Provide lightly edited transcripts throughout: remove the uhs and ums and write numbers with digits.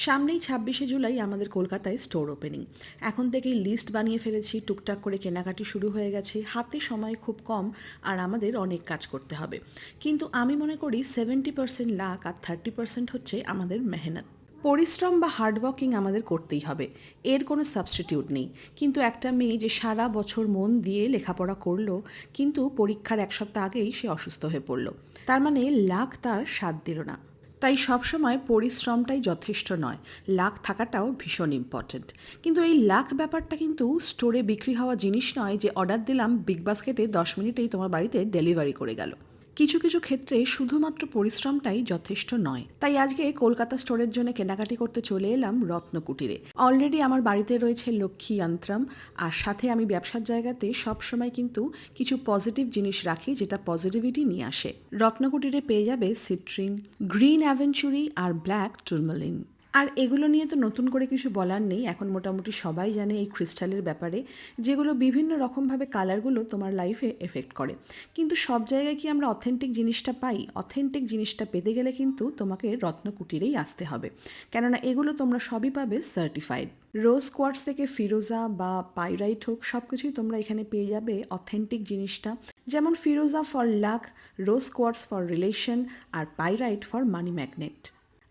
সামনেই ২৬শে জুলাই আমাদের কলকাতায় স্টোর ওপেনিং। এখন থেকেই লিস্ট বানিয়ে ফেলেছি, টুকটাক করে কেনাকাটি শুরু হয়ে গেছে, হাতে সময় খুব কম আর আমাদের অনেক কাজ করতে হবে। কিন্তু আমি মনে করি 70% লাক আর 30% হচ্ছে আমাদের মেহনত। পরিশ্রম বা হার্ডওয়ার্কিং আমাদের করতেই হবে, এর কোনো সাবস্টিটিউট নেই। কিন্তু একটা মেয়ে যে সারা বছর মন দিয়ে লেখাপড়া করলো, কিন্তু পরীক্ষার এক সপ্তাহ আগেই সে অসুস্থ হয়ে পড়লো, তার মানে লাক তার সাথ দিল না। তাই সবসময় পরিশ্রমটাই যথেষ্ট নয়, লাক থাকাটাও ভীষণ ইম্পর্ট্যান্ট। কিন্তু এই লাক ব্যাপারটা কিন্তু স্টোরে বিক্রি হওয়া জিনিস নয় যে অর্ডার দিলাম, বিগ বাস্কেটে 10 মিনিটেই তোমার বাড়িতে ডেলিভারি করে গেল। কিছু কিছু ক্ষেত্রে শুধুমাত্র পরিশ্রমটাই যথেষ্ট নয়। তাই আজকে কলকাতা স্টোরের জন্য কেনাকাটি করতে চলে এলাম রত্নকুটিরে। অলরেডি আমার বাড়িতে রয়েছে লক্ষ্মী যন্ত্রম, আর সাথে আমি ব্যবসার জায়গাতে সবসময় কিন্তু কিছু পজিটিভ জিনিস রাখি যেটা পজিটিভিটি নিয়ে আসে। রত্নকুটিরে পেয়ে যাবে সিট্রিন, গ্রিন অ্যাভেঞ্চুরি আর ব্ল্যাক টুরমালিন। আর এগুলো নিয়ে তো নতুন করে কিছু বলার নেই, এখন মোটামুটি সবাই জানে এই ক্রিস্টালের ব্যাপারে, যেগুলো বিভিন্ন রকমভাবে কালারগুলো তোমার লাইফে এফেক্ট করে। কিন্তু সব জায়গায় কি আমরা অথেন্টিক জিনিসটা পাই? অথেন্টিক জিনিসটা পেতে গেলে কিন্তু তোমাকে রত্নকুটিরেই আসতে হবে, কেননা এগুলো তোমরা সবই পাবে সার্টিফাইড। রোজ কোয়ার্টস থেকে ফিরোজা বা পাইরাইট হোক, সব কিছুই তোমরা এখানে পেয়ে যাবে অথেন্টিক জিনিসটা। যেমন ফিরোজা for luck, rose quartz for relation, আর পাইরাইট ফর মানি ম্যাগনেট।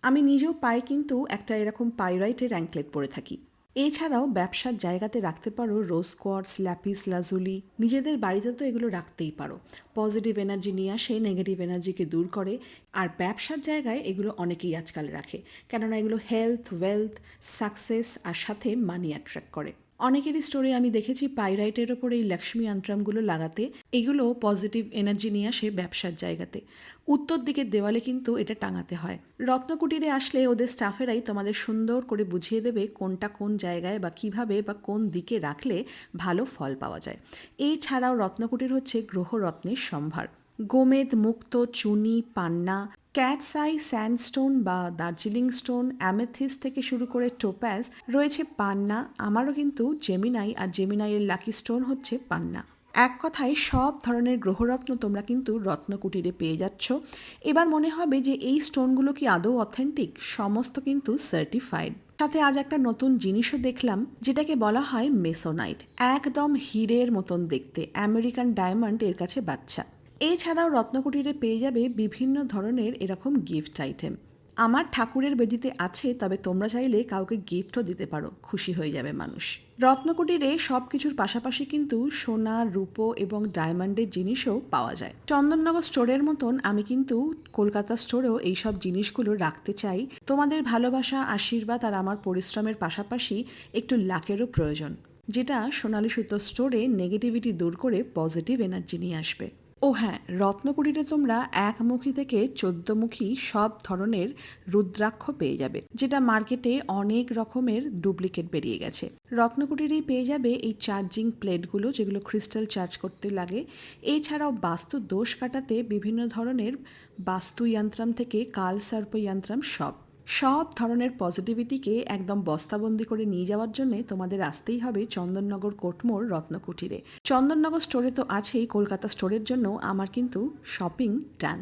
আমি নিজেও পাই কিন্তু একটা এরকম পাইরাইটের অ্যাঙ্কলেট পরে থাকি। এছাড়াও ব্যবসার জায়গাতে রাখতে পারো রোজ কোয়ার্টস, ল্যাপিস লাজুলি। নিজেদের বাড়িতে তো এগুলো রাখতেই পারো, পজিটিভ এনার্জি নিয়ে আসে, নেগেটিভ এনার্জিকে দূর করে। আর ব্যবসার জায়গায় এগুলো অনেকেই আজকাল রাখে, কেননা এগুলো হেলথ, ওয়েলথ, সাকসেস আর সাথে মানি অ্যাট্রাক্ট করে। অনেকেরই স্টোরে আমি দেখেছি পাইরাইটের ওপর এই লক্ষ্মী যন্ত্রমগুলো লাগাতে, এগুলো পজিটিভ এনার্জি নিয়ে আসে ব্যবসার জায়গাতে। উত্তর দিকের দেওয়ালে কিন্তু এটা টাঙাতে হয়। রত্নকুটিরে আসলে ওদের স্টাফেরাই তোমাদের সুন্দর করে বুঝিয়ে দেবে কোনটা কোন জায়গায় বা কিভাবে বা কোন দিকে রাখলে ভালো ফল পাওয়া যায়। এছাড়াও রত্নকুটির হচ্ছে গ্রহরত্নের সম্ভার। গোমেদ, মুক্ত, চুনি, পান্না, ক্যাটস আই স্যান্ডস্টোন বা দার্জিলিং স্টোন, অ্যামেথিস থেকে শুরু করে টোপ্যাজ রয়েছে পান্না। আমারও কিন্তু জেমিনাই, আর জেমিনাইয়ের লাকি স্টোন হচ্ছে পান্না। এক কথায় সব ধরনের গ্রহরত্ন তোমরা কিন্তু রত্নকুটিরে পেয়ে যাচ্ছ। এবার মনে হবে যে এই স্টোনগুলো কি আদৌ অথেন্টিক? সমস্ত কিন্তু সার্টিফাইড। সাথে আজ একটা নতুন জিনিসও দেখলাম, যেটাকে বলা হয় মেসোনাইট। একদম হীরের মতন দেখতে, আমেরিকান ডায়মন্ড এর কাছে বাচ্চা। এছাড়াও রত্নকুটিরে পেয়ে যাবে বিভিন্ন ধরনের এরকম গিফট আইটেম। আমার ঠাকুরের বেদিতে আছে, তবে তোমরা চাইলে কাউকে গিফটও দিতে পারো, খুশি হয়ে যাবে মানুষ। রত্নকুটিরে সব কিছুর পাশাপাশি কিন্তু সোনা, রূপো এবং ডায়মন্ডের জিনিসও পাওয়া যায়। চন্দননগর স্টোরের মতন আমি কিন্তু কলকাতা স্টোরেও এইসব জিনিসগুলো রাখতে চাই। তোমাদের ভালোবাসা, আশীর্বাদ আর আমার পরিশ্রমের পাশাপাশি একটু লাকেরও প্রয়োজন, যেটা সোনালী সুতো স্টোরে নেগেটিভিটি দূর করে পজিটিভ এনার্জি নিয়ে আসবে। ও হ্যাঁ, রত্নকুটিরে তোমরা 1মুখী থেকে 14মুখী সব ধরনের রুদ্রাক্ষ পেয়ে যাবে, যেটা মার্কেটে অনেক রকমের ডুপ্লিকেট বেরিয়ে গেছে। রত্নকুটিরেই পেয়ে যাবে এই চার্জিং প্লেটগুলো, যেগুলো ক্রিস্টাল চার্জ করতে লাগে। এছাড়াও বাস্তু দোষ কাটাতে বিভিন্ন ধরনের বাস্তু যন্ত্রম থেকে কাল সর্প যন্ত্রম, সব ধরনের পজিটিভিটিকে একদম বস্তাবন্দি করে নিয়ে যাওয়ার জন্য তোমাদের আসতেই হবে চন্দননগর কোটমোড় রত্নকুটিরে। চন্দননগর স্টোরে তো আছেই, কলকাতা স্টোরের জন্য আমার কিন্তু শপিং ডান।